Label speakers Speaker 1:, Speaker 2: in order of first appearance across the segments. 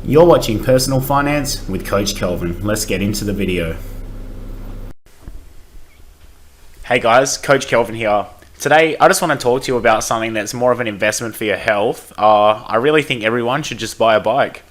Speaker 1: You're watching Personal Finance with Coach Kelvin. Let's get into the video. Hey guys, Coach Kelvin here. Today, I just want to talk to you about something that's more of an investment for your health. I really think everyone should just buy a bike.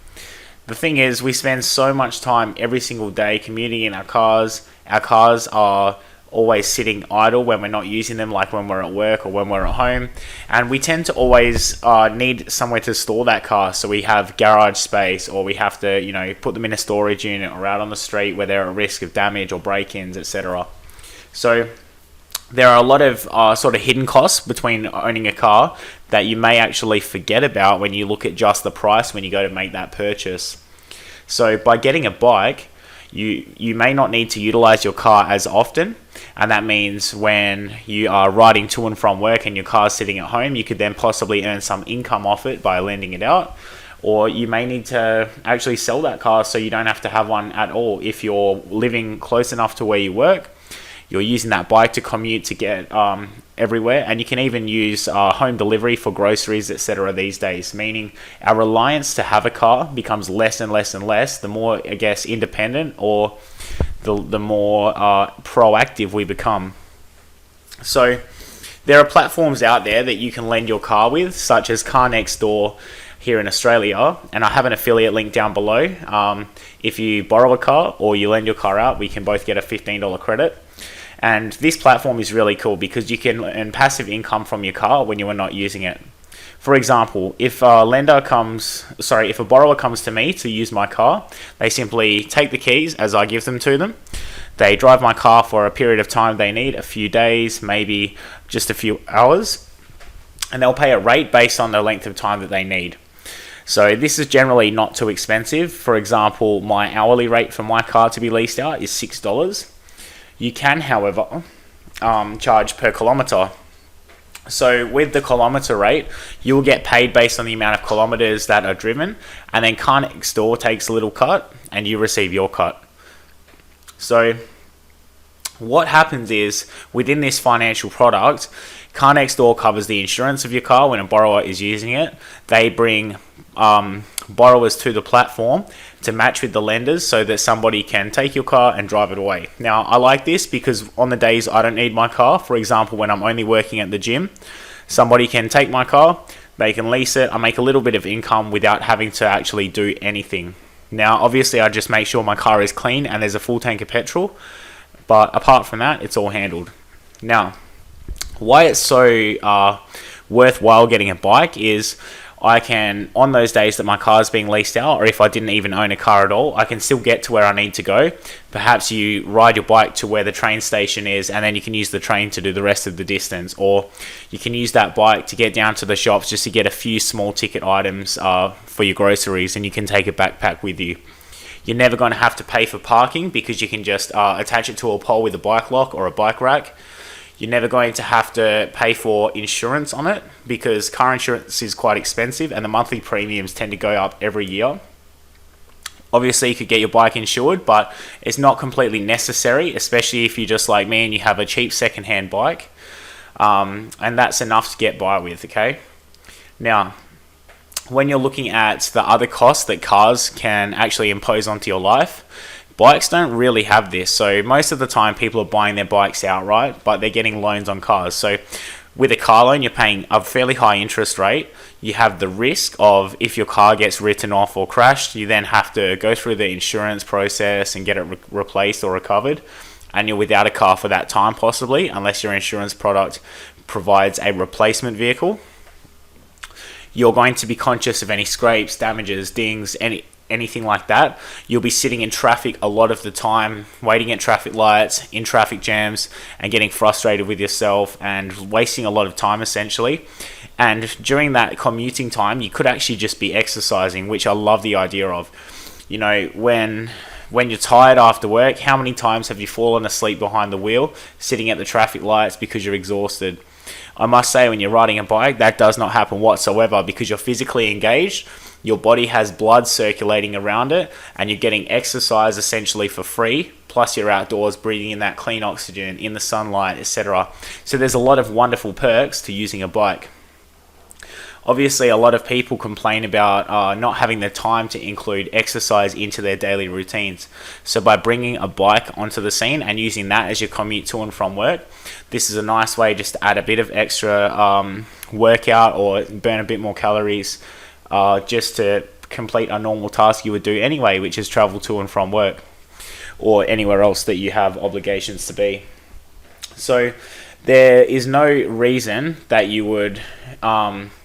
Speaker 1: The thing is, we spend so much time every single day commuting in our cars. Our cars are always sitting idle when we're not using them, like when we're at work or when we're at home, and we tend to always need somewhere to store that car, so we have garage space, or we have to put them in a storage unit or out on the street where they're at risk of damage or break-ins, etc. So there are a lot of sort of hidden costs between owning a car that you may actually forget about when you look at just the price when you go to make that purchase. So by getting a bike, you may not need to utilize your car as often, and that means when you are riding to and from work and your car's sitting at home, you could then possibly earn some income off it by lending it out. Or you may need to actually sell that car so you don't have to have one at all. If you're living close enough to where you work, you're using that bike to commute to get everywhere, and you can even use home delivery for groceries, etc. these days, meaning our reliance to have a car becomes less and less and less the more, I guess, independent or the more proactive we become. So there are platforms out there that you can lend your car with, such as Car Next Door here in Australia, and I have an affiliate link down below. If you borrow a car or you lend your car out, we can both get a $15 credit. And this platform is really cool because you can earn passive income from your car when you are not using it. For example, if a borrower comes to me to use my car, they simply take the keys as I give them to them. They drive my car for a period of time they need, a few days, maybe just a few hours, and they'll pay a rate based on the length of time that they need. So this is generally not too expensive. For example, my hourly rate for my car to be leased out is $6. You can, however, charge per kilometre. So with the kilometre rate, you will get paid based on the amount of kilometres that are driven, and then Car Next Door takes a little cut and you receive your cut. So what happens is, within this financial product, Car Next Door covers the insurance of your car when a borrower is using it. They bring borrowers to the platform to match with the lenders so that somebody can take your car and drive it away. Now, I like this because on the days I don't need my car, for example, when I'm only working at the gym, somebody can take my car, they can lease it, I make a little bit of income without having to actually do anything. Now, obviously, I just make sure my car is clean and there's a full tank of petrol, but apart from that, it's all handled. Now, why it's so worthwhile getting a bike is I can, on those days that my car is being leased out, or if I didn't even own a car at all, I can still get to where I need to go. Perhaps you ride your bike to where the train station is, and then you can use the train to do the rest of the distance. Or you can use that bike to get down to the shops just to get a few small ticket items for your groceries, and you can take a backpack with you. You're never going to have to pay for parking because you can just attach it to a pole with a bike lock or a bike rack. You're never going to have to pay for insurance on it because car insurance is quite expensive and the monthly premiums tend to go up every year. Obviously, you could get your bike insured, but it's not completely necessary, especially if you're just like me and you have a cheap second-hand bike. And that's enough to get by with, okay? Now, when you're looking at the other costs that cars can actually impose onto your life, bikes don't really have this. So most of the time people are buying their bikes outright, but they're getting loans on cars. So with a car loan, you're paying a fairly high interest rate. You have the risk of, if your car gets written off or crashed, you then have to go through the insurance process and get it replaced or recovered. And you're without a car for that time possibly, unless your insurance product provides a replacement vehicle. You're going to be conscious of any scrapes, damages, dings, anything like that. You'll be sitting in traffic a lot of the time, waiting at traffic lights, in traffic jams, and getting frustrated with yourself and wasting a lot of time essentially. And during that commuting time, you could actually just be exercising, which I love the idea of. You know, when you're tired after work, how many times have you fallen asleep behind the wheel, sitting at the traffic lights because you're exhausted? I must say, when you're riding a bike, that does not happen whatsoever because you're physically engaged. Your body has blood circulating around it and you're getting exercise essentially for free. Plus you're outdoors breathing in that clean oxygen, in the sunlight, etc. So there's a lot of wonderful perks to using a bike. Obviously, a lot of people complain about not having the time to include exercise into their daily routines. So by bringing a bike onto the scene and using that as your commute to and from work, this is a nice way just to add a bit of extra workout or burn a bit more calories just to complete a normal task you would do anyway, which is travel to and from work or anywhere else that you have obligations to be. So there is no reason that you would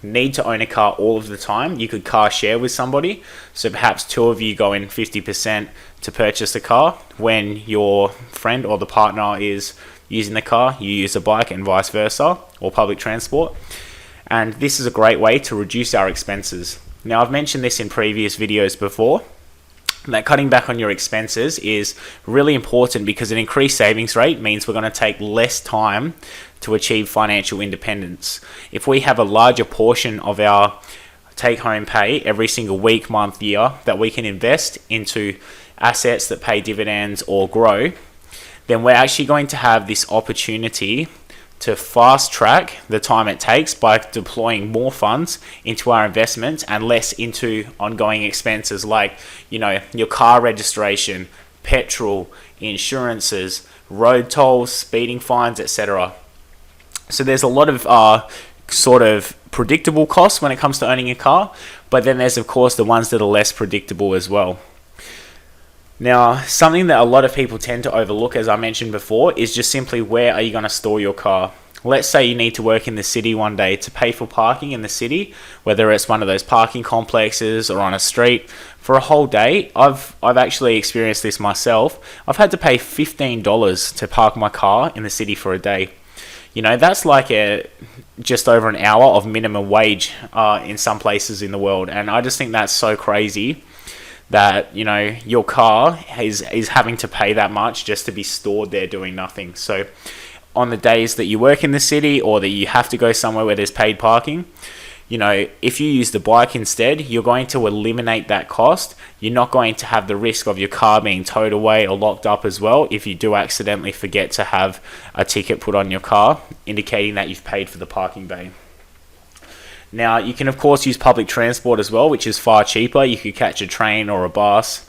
Speaker 1: need to own a car all of the time. You could car share with somebody. So perhaps two of you go in 50% to purchase the car. When your friend or the partner is using the car, you use a bike, and vice versa, or public transport. And this is a great way to reduce our expenses. Now, I've mentioned this in previous videos before, that cutting back on your expenses is really important because an increased savings rate means we're going to take less time to achieve financial independence. If we have a larger portion of our take-home pay every single week, month, year that we can invest into assets that pay dividends or grow, then we're actually going to have this opportunity to fast track the time it takes by deploying more funds into our investments and less into ongoing expenses like, your car registration, petrol, insurances, road tolls, speeding fines, etc. So there's a lot of sort of predictable costs when it comes to owning a car, but then there's of course the ones that are less predictable as well. Now, something that a lot of people tend to overlook, as I mentioned before, is just simply where are you going to store your car? Let's say you need to work in the city one day to pay for parking in the city, whether it's one of those parking complexes or on a street. For a whole day, I've actually experienced this myself. I've had to pay $15 to park my car in the city for a day. That's like just over an hour of minimum wage in some places in the world. And I just think that's so crazy that your car is having to pay that much just to be stored there doing nothing. So on the days that you work in the city or that you have to go somewhere where there's paid parking, if you use the bike instead, you're going to eliminate that cost. You're not going to have the risk of your car being towed away or locked up as well if you do accidentally forget to have a ticket put on your car indicating that you've paid for the parking bay. Now, you can of course use public transport as well, which is far cheaper. You could catch a train or a bus.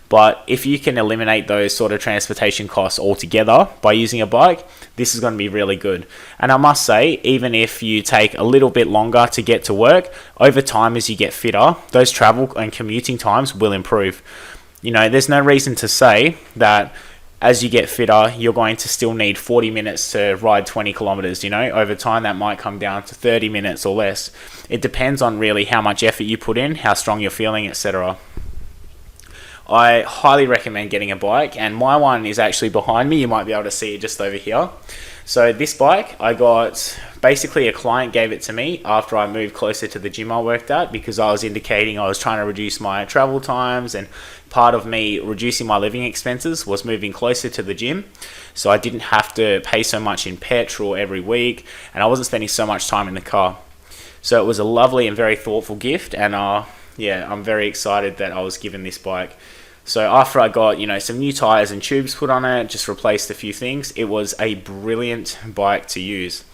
Speaker 1: But if you can eliminate those sort of transportation costs altogether by using a bike, this is going to be really good. And I must say, even if you take a little bit longer to get to work, over time as you get fitter, those travel and commuting times will improve. There's no reason to say that as you get fitter, you're going to still need 40 minutes to ride 20 kilometers. Over time, that might come down to 30 minutes or less. It depends on really how much effort you put in, how strong you're feeling, etc. I highly recommend getting a bike, and my one is actually behind me. You might be able to see it just over here. So this bike, I got, basically a client gave it to me after I moved closer to the gym I worked at, because I was indicating I was trying to reduce my travel times, and part of me reducing my living expenses was moving closer to the gym, so I didn't have to pay so much in petrol every week, and I wasn't spending so much time in the car. So it was a lovely and very thoughtful gift, and I'm very excited that I was given this bike. So after I got, some new tires and tubes put on it, just replaced a few things, it was a brilliant bike to use.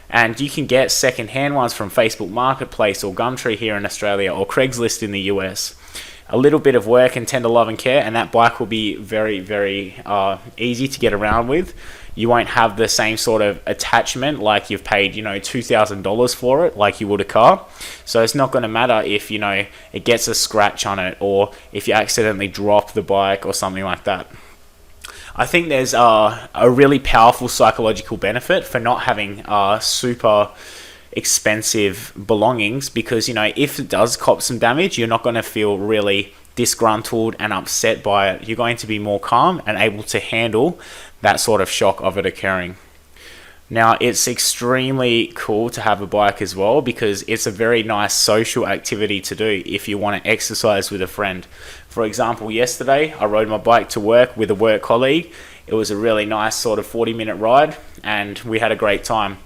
Speaker 1: And you can get second-hand ones from Facebook Marketplace or Gumtree here in Australia, or Craigslist in the US. A little bit of work and tender love and care, and that bike will be very, very easy to get around with. You won't have the same sort of attachment like you've paid, $2,000 for it, like you would a car. So it's not going to matter if, it gets a scratch on it, or if you accidentally drop the bike or something like that. I think there's a really powerful psychological benefit for not having super expensive belongings, because if it does cop some damage, you're not going to feel really disgruntled and upset by it. You're going to be more calm and able to handle that sort of shock of it occurring. Now, it's extremely cool to have a bike as well, because it's a very nice social activity to do if you want to exercise with a friend. For example, yesterday I rode my bike to work with a work colleague. It was a really nice sort of 40-minute ride, and we had a great time.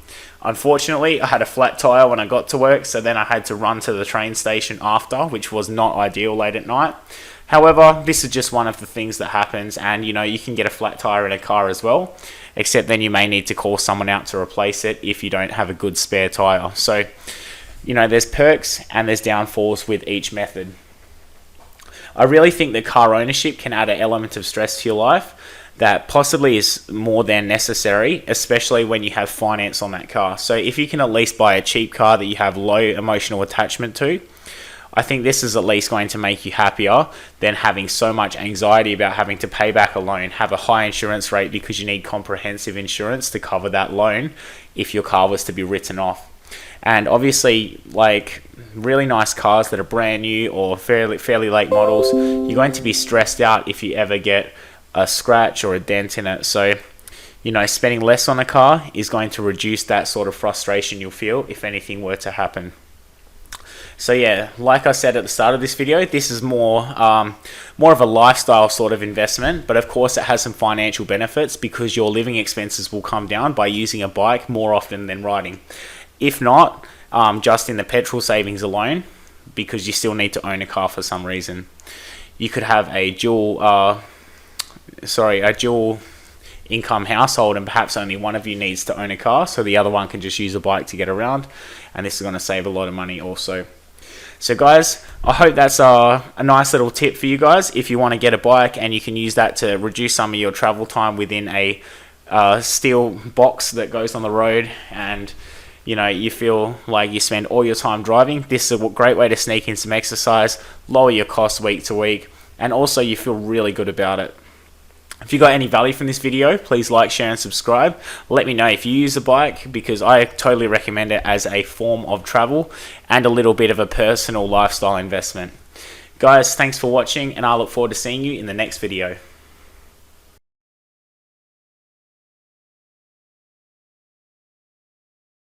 Speaker 1: Unfortunately, I had a flat tire when I got to work, so then I had to run to the train station after, which was not ideal late at night. However, this is just one of the things that happens, and you can get a flat tire in a car as well, except then you may need to call someone out to replace it if you don't have a good spare tire. So There's perks and there's downfalls with each method. I really think that car ownership can add an element of stress to your life that possibly is more than necessary, especially when you have finance on that car. So if you can at least buy a cheap car that you have low emotional attachment to, I think this is at least going to make you happier than having so much anxiety about having to pay back a loan, have a high insurance rate because you need comprehensive insurance to cover that loan if your car was to be written off. And obviously, like really nice cars that are brand new or fairly late models, you're going to be stressed out if you ever get a scratch or a dent in it. So, spending less on a car is going to reduce that sort of frustration you'll feel if anything were to happen. So yeah, like I said at the start of this video, this is more of a lifestyle sort of investment, but of course it has some financial benefits because your living expenses will come down by using a bike more often than riding. If not, just in the petrol savings alone, because you still need to own a car for some reason. You could have a dual income household and perhaps only one of you needs to own a car, so the other one can just use a bike to get around, and this is going to save a lot of money also. So guys, I hope that's a nice little tip for you guys if you want to get a bike, and you can use that to reduce some of your travel time within a steel box that goes on the road, and you feel like you spend all your time driving. This is a great way to sneak in some exercise, lower your costs week to week, and also you feel really good about it. If you got any value from this video, please like, share and subscribe. Let me know if you use a bike, because I totally recommend it as a form of travel and a little bit of a personal lifestyle investment. Guys, thanks for watching, and I look forward to seeing you in the next video.